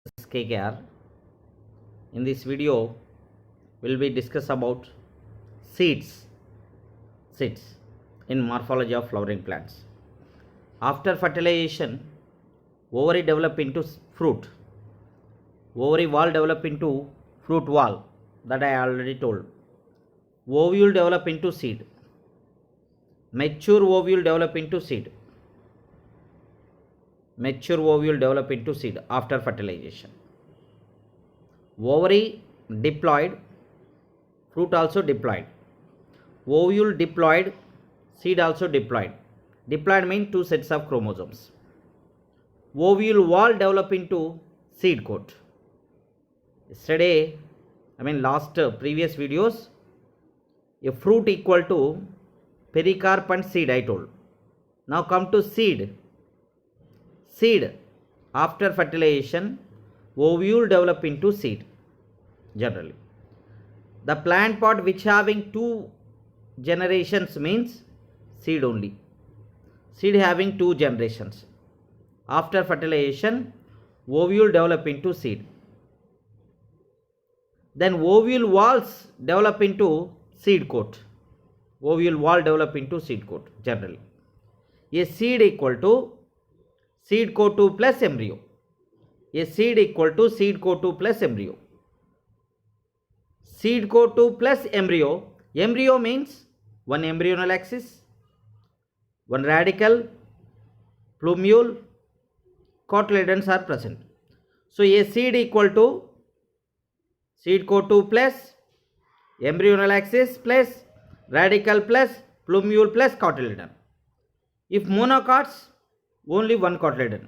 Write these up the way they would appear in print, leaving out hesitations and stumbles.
is KKR. In this video, we'll be discuss about seeds in morphology of flowering plants. After fertilization, ovary develop into fruit. Ovary wall develop into fruit wall, that I already told. Ovule develop into seed. Mature ovule develop into seed. Mature ovule develop into seed after fertilization. Ovary diploid, fruit also diploid. Ovule diploid, seed also diploid. Diploid means two sets of chromosomes. Ovule wall develop into seed coat. Yesterday, previous videos, a fruit equal to pericarp and seed I told. Now come to seed. Seed after fertilization, ovule develop into seed generally. The plant pot which having two generations means seed only. Seed having two generations. After fertilization, ovule develop into seed. Then ovule walls develop into seed coat. Ovule wall develop into seed coat generally. A seed equal to seed coat 2 plus embryo. A seed equal to seed coat 2 plus embryo. Seed coat 2 plus embryo. Embryo means one embryonal axis, one radical, plumule, cotyledons are present. So a seed equal to seed coat 2 plus embryonal axis plus radical plus plumule plus cotyledon. If monocots, only one cotyledon.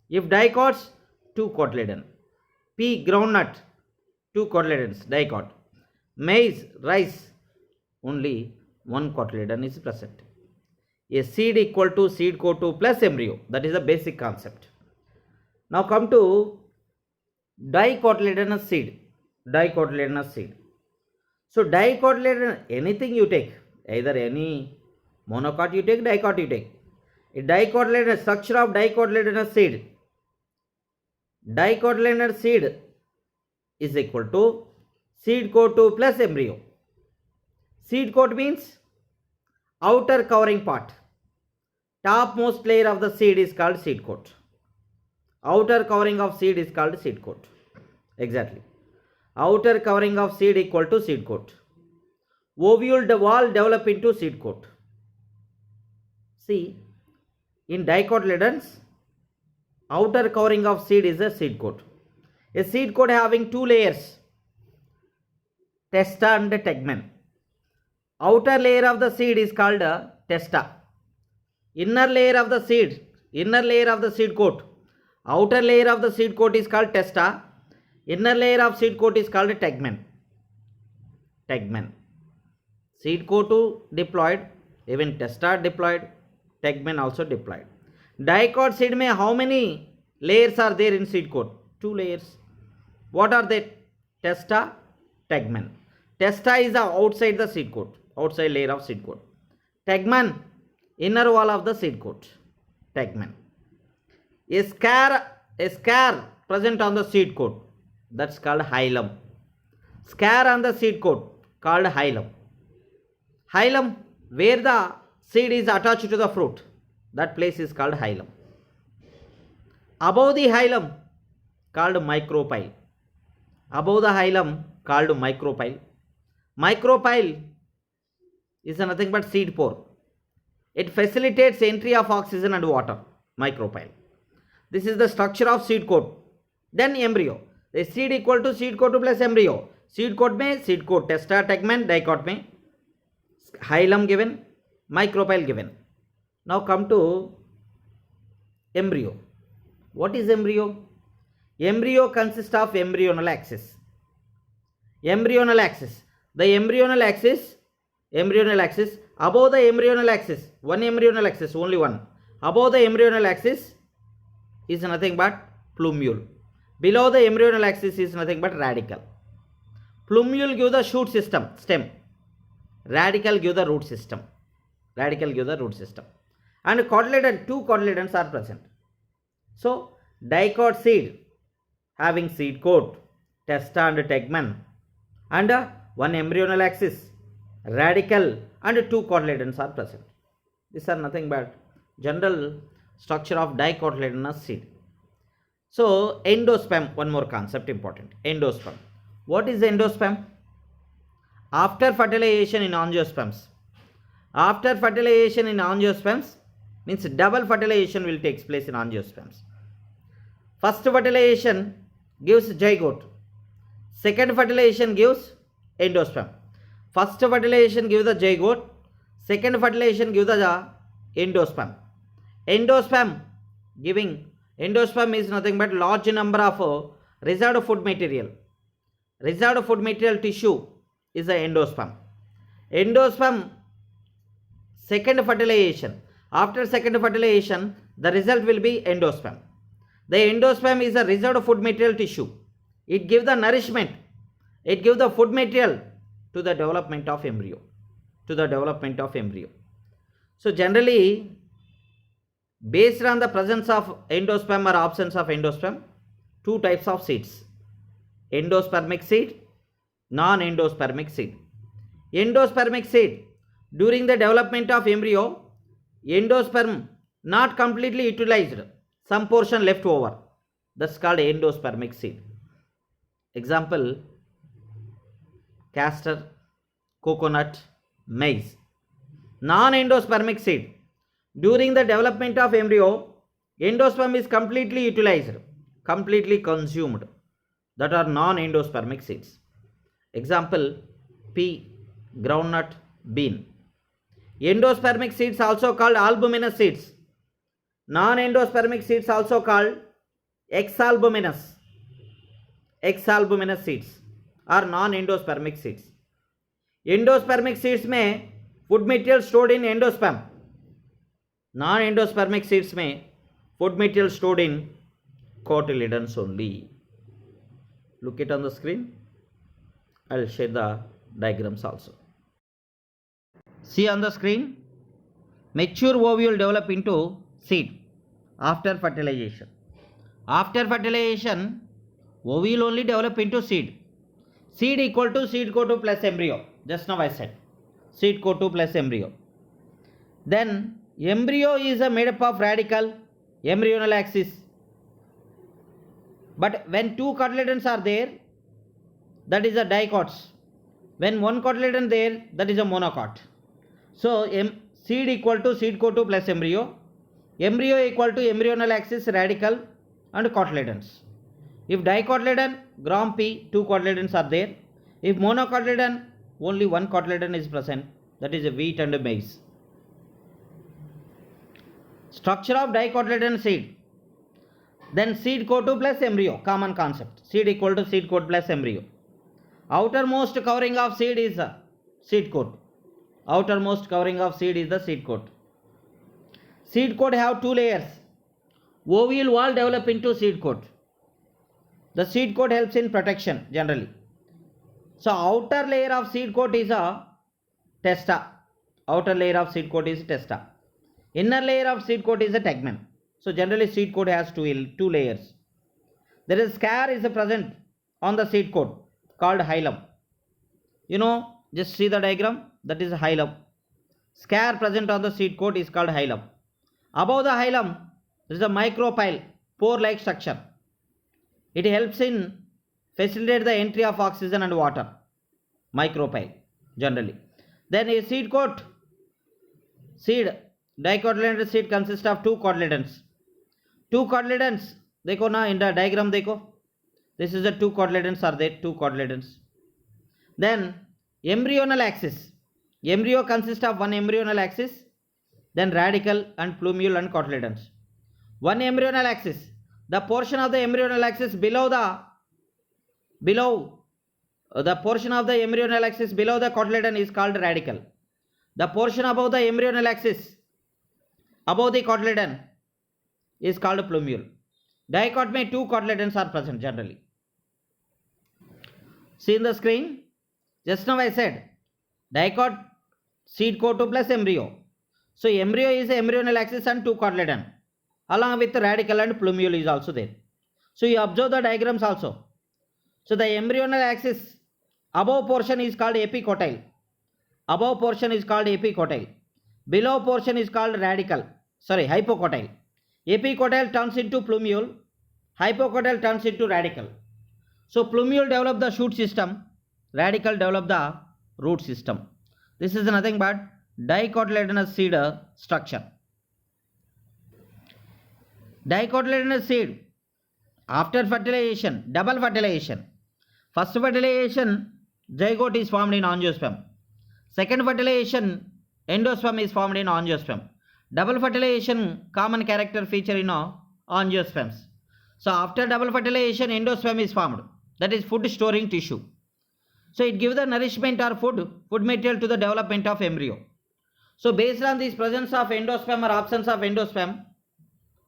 If dicots, two cotyledon. Pea, groundnut, two cotyledons, dicot. Maize, rice, only one cotyledon is present. A seed equal to seed coat 2 plus embryo. That is the basic concept. Now come to dicotyledonous seed. Dicotyledonous seed. So dicotyledon, anything you take, either any monocot you take, dicot you take. A dicotyledonous structure of dicotyledonous seed. Dicotyledonous seed is equal to seed coat 2 plus embryo. Seed coat means outer covering part. Topmost layer of the seed is called seed coat. Outer covering of seed is called seed coat. Exactly. Outer covering of seed equal to seed coat. Ovule wall develop into seed coat. See, in dicotyledons, outer covering of seed is a seed coat. A seed coat having two layers, testa and tegmen. Outer layer of the seed is called testa. Inner layer of the seed coat. Outer layer of the seed coat is called testa. Inner layer of seed coat is called tegmen. Tegmen. Seed coat diploid, even testa diploid, tegmen also diploid. Dicot seed mein how many layers are there in seed coat? Two layers. What are they? Testa, tegmen. Testa is the outside the seed coat, outside layer of seed coat. Tegmen, inner wall of the seed coat. Tegmen. A scare present on the seed coat, that's called hilum. Scare on the seed coat called hilum. Hilum, where the seed is attached to the fruit, that place is called hilum. Above the hilum called micropyle. Above the hilum called micropyle. Micropyle is nothing but seed pore. It facilitates entry of oxygen and water. Micropyle. This is the structure of seed coat. Then embryo. The seed equal to seed coat plus embryo. Seed coat में seed coat testa tegmen, dicot में hilum given, micropyle given. Now come to embryo. What is embryo? Embryo consists of embryonal axis. Embryonal axis. The embryonal axis, above the embryonal axis, one embryonal axis, only one. Above the embryonal axis is nothing but plumule. Below the embryonal axis is nothing but radical. Plumule give the shoot system, stem. Radical give the root system. And cotyledon, two cotyledons are present. So dicot seed having seed coat, testa and tegmen, and one embryonal axis, radicle, and two cotyledons are present. These are nothing but general structure of dicotyledonous seed. So endosperm, one more concept important. Endosperm. What is endosperm? After fertilization in angiosperms. After fertilization in angiosperms means double fertilization will take place in angiosperms. First fertilization gives zygote. Second fertilization gives endosperm. First fertilization gives the zygote. Second fertilization gives the endosperm. Endosperm is nothing but large number of reserved food material. Reserved food material tissue is the endosperm. Endosperm, second fertilization. After second fertilization, the result will be endosperm. The endosperm is a reserved food material tissue. It gives the nourishment. It gives the food material to the development of embryo. So generally, based on the presence of endosperm or absence of endosperm, two types of seeds: endospermic seed, non-endospermic seed. Endospermic seed, during the development of embryo, endosperm not completely utilized, some portion left over. That's called endospermic seed. Example: castor, coconut, maize. Non-endospermic seed, during the development of embryo, endosperm is completely utilized, completely consumed. That are non-endospermic seeds. Example: pea, groundnut, bean. Endospermic seeds also called albuminous seeds. Non-endospermic seeds also called exalbuminous. Exalbuminous seeds are non-endospermic seeds. Endospermic seeds में food material stored in endosperm. Non-endospermic seeds में food material stored in cotyledons only. Look it on the screen. I will share the diagrams also. See on the screen, mature ovule develop into seed after fertilization. After fertilization, ovule only develop into seed. Seed equal to seed coat 2 plus embryo. Just now I said seed coat 2 plus embryo. Then embryo is made up of radicle, embryonal axis. But when two cotyledons are there, that is a dicots. When one cotyledon there, that is a monocot. So seed equal to seed coat 2 plus embryo. Embryo equal to embryonal axis, radicle and cotyledons. If dicotyledon, gram P, two cotyledons are there. If monocotyledon, only one cotyledon is present. That is a wheat and a maize. Structure of dicotyledon seed. Then seed coat 2 plus embryo, common concept. Seed equal to seed coat plus embryo. Outermost covering of seed is a seed coat. Outermost covering of seed is the seed coat. Seed coat have two layers. Ovule wall develop into seed coat. The seed coat helps in protection generally. So outer layer of seed coat is a testa. Outer layer of seed coat is testa. Inner layer of seed coat is a tegmen. So generally seed coat has two layers. There is scare is present on the seed coat called hilum. Just see the diagram. That is hilum. Scare present on the seed coat is called hilum. Above the hilum, there is a micropyle, pore-like structure. It helps in facilitate the entry of oxygen and water. Micropyle generally. Then a seed coat, dicotyledonous seed consists of two cotyledons. Two cotyledons, देखो ना in the diagram देखो. This is the two cotyledons are there, two cotyledons. Then embryonal axis. Embryo consists of one embryonal axis, then radicle and plumule and cotyledons. One embryonal axis. The portion of the embryonal axis below the portion of the embryonal axis below the cotyledon is called radicle. The portion above the embryonal axis above the cotyledon is called plumule. Dicot में two cotyledons are present generally. See in the screen. Just now I said dicot seed coat 2 plus embryo. So embryo is embryonal axis and two cotyledon along with radicle and plumule is also there. So you observe the diagrams also. So the embryonal axis above portion is called epicotyle. Above portion is called epicotyle. Below portion is called hypocotyle. Epicotyle turns into plumule. Hypocotyle turns into radicle. So plumule develop the shoot system. Radicle develop the root system. This is nothing but dicotyledonous seed structure. Dicotyledonous seed, after fertilization, double fertilization. First fertilization, zygote is formed in angiosperm. Second fertilization, endosperm is formed in angiosperm. Double fertilization, common character feature in angiosperms. So after double fertilization, endosperm is formed. That is food storing tissue. So it gives the nourishment or food material to the development of embryo. So based on this presence of endosperm or absence of endosperm,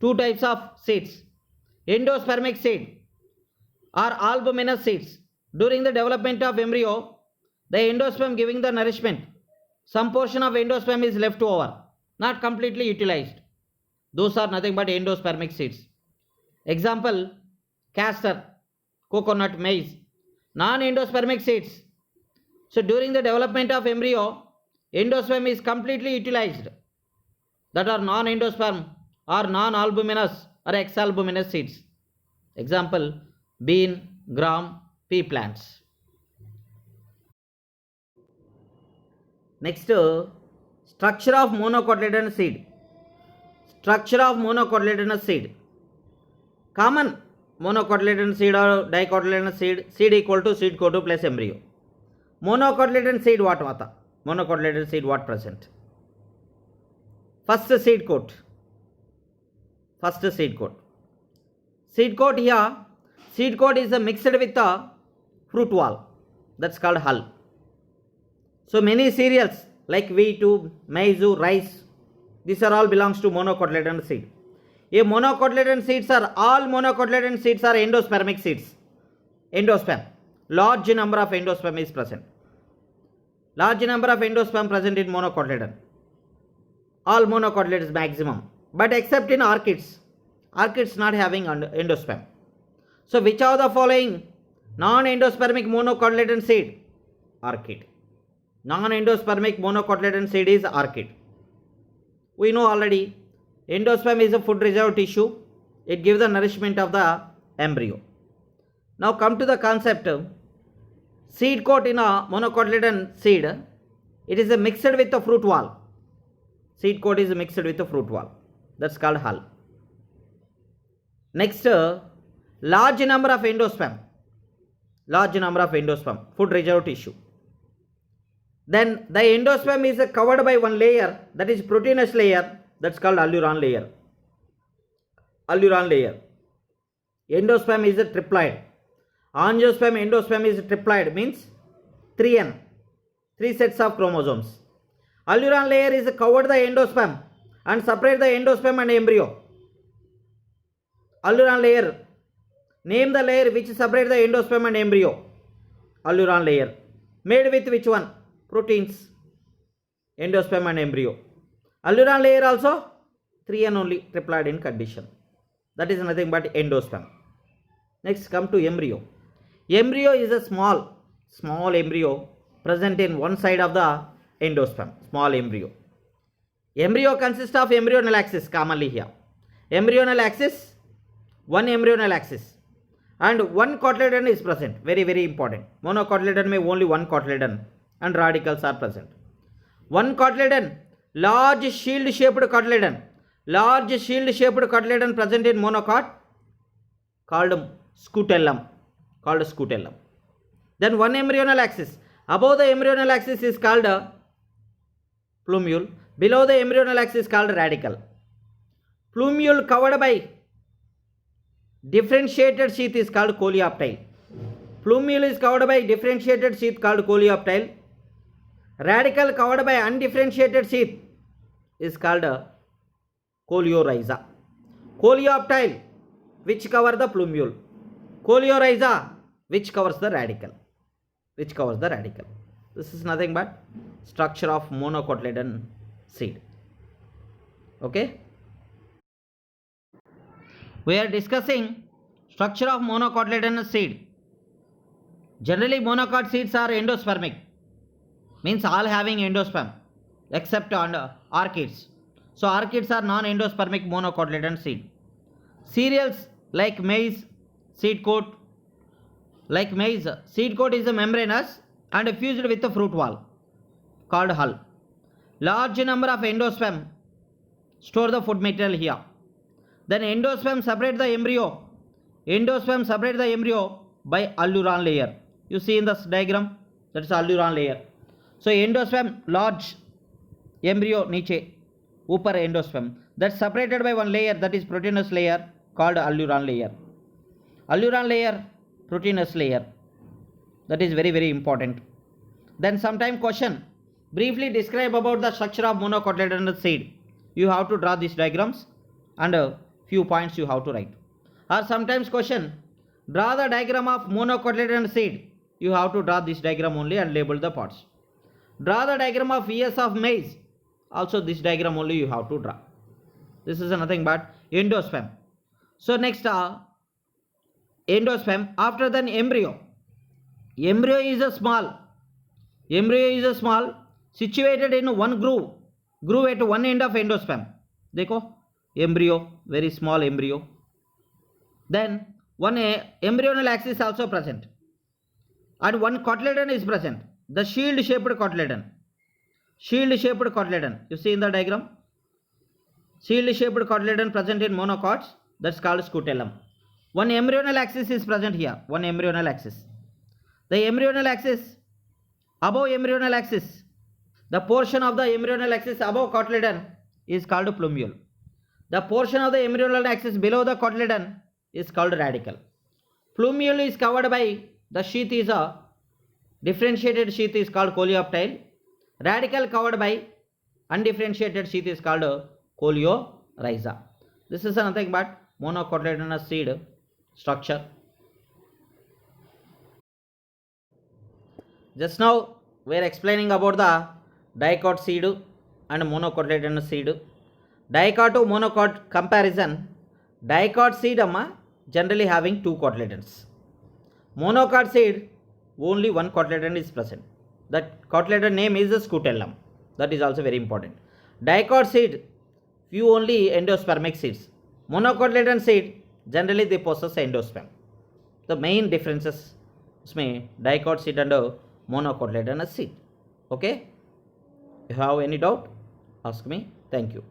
two types of seeds, endospermic seed or albuminous seeds. During the development of embryo, the endosperm giving the nourishment, some portion of endosperm is left over, not completely utilized. Those are nothing but endospermic seeds. Example, castor, coconut, maize, non-endospermic seeds. So during the development of embryo, endosperm is completely utilized. That are non-endosperm or non-albuminous or exalbuminous seeds. Example, bean, gram, pea plants. Next, structure of monocotyledonous seed. Structure of monocotyledonous seed. Common monocotyledonous seed or dicotyledonous seed, seed equal to seed coat plus embryo. Monocotyledonous seed what? Monocotyledonous seed what present? First seed coat. First seed coat. Seed coat here, seed coat is mixed with the fruit wall. That's called hull. So many cereals like wheat, maize, rice, these are all belongs to monocotyledonous seed. A monocotyledonous seeds are all monocotyledonous seeds are endospermic seeds. Endosperm. Large number of endosperm is present. Large number of endosperm present in monocotyledon. All monocotyledons maximum. But except in orchids. Orchids not having endosperm. So which of the following non-endospermic monocotyledon seed? Orchid. Non-endospermic monocotyledon seed is orchid. We know already endosperm is a food reserve tissue. It gives the nourishment of the embryo. Now come to the concept. Seed coat in a monocotyledon seed, it is mixed with the fruit wall. Seed coat is mixed with the fruit wall. That's called hull. Next, large number of endosperm. Large number of endosperm, food reserve tissue. Then the endosperm is covered by one layer, that is proteinous layer, that's called alluron layer. Alluron layer. Endosperm is a triploid. Angiosperm, endosperm is triploid, means 3N, 3 sets of chromosomes. Alluron layer is covered the endosperm and separate the endosperm and embryo. Alluron layer, name the layer which separate the endosperm and embryo. Alluron layer, made with which one? Proteins. Endosperm and embryo. Alluron layer also 3N only, triploid in condition. That is nothing but endosperm. Next come to embryo. Embryo is a small embryo present in one side of the endosperm. Small embryo. Embryo consists of embryonal axis commonly here. Embryonal axis, one embryonal axis and one cotyledon is present. Very, very important. Monocotyledon may only one cotyledon and radicals are present. One cotyledon, large shield shaped cotyledon. Large shield shaped cotyledon present in monocot called scutellum. Then one embryonal axis. Above the embryonal axis is called plumule. Below the embryonal axis is called radicle. Plumule covered by differentiated sheath is called coleoptile. Plumule is covered by differentiated sheath called coleoptile. Radicle covered by undifferentiated sheath is called coleorhiza. Coleoptile which cover the plumule. Coleorhiza which covers the radicle. This is nothing but structure of monocotyledon seed. Okay. We are discussing Structure of monocotyledonous seed. Generally, monocot seeds are endospermic, means all having endosperm except on orchids. So orchids are non-endospermic monocotyledon seed. Cereals like maize, seed coat. Like maize, seed coat is a membranous and fused with a fruit wall called hull. Large number of endosperm store the food material here. Then endosperm separate the embryo. Endosperm separate the embryo by alluron layer. You see in this diagram, that is alluron layer. So endosperm large, embryo niche, upper endosperm, that's separated by one layer, that is proteinous layer called alluron layer. Alluron layer, proteinous layer, that is very very important. Then sometime question, briefly describe about the structure of monocotyledonous seed. You have to draw these diagrams and a few points you have to write. Or sometimes question, draw the diagram of monocotyledonous seed. You have to draw this diagram only and label the parts. Draw the diagram of ears of maize. Also this diagram only you have to draw. This is nothing but endosperm. So next endosperm, after then embryo. Embryo is a small situated in one groove at one end of endosperm. Dekho, embryo, very small embryo. Then one embryonal axis also present and one cotyledon is present, the shield shaped cotyledon. You see in the diagram, shield shaped cotyledon present in monocots, that's called scutellum. One embryonal axis is present here, the embryonal axis, above embryonal axis, the portion of the embryonal axis above cotyledon is called plumule. The portion of the embryonal axis below the cotyledon is called radicle. Plumule is covered by the sheath, is a differentiated sheath is called coleoptile. Radicle covered by undifferentiated sheath is called coleorhiza. This is nothing but monocotyledonous seed structure. Just now we are explaining about the dicot seed and monocotyledonous seed. Dicot to monocot comparison. Dicot seed generally having two cotyledons. Monocot seed only one cotyledon is present. That cotyledon name is the scutellum. That is also very important. Dicot seed, few only endospermic seeds. Monocotyledon seed, generally they possess endosperm. The main differences इसमें dicot seed and monocotyledonous seed. Okay? If you have any doubt, ask me. Thank you.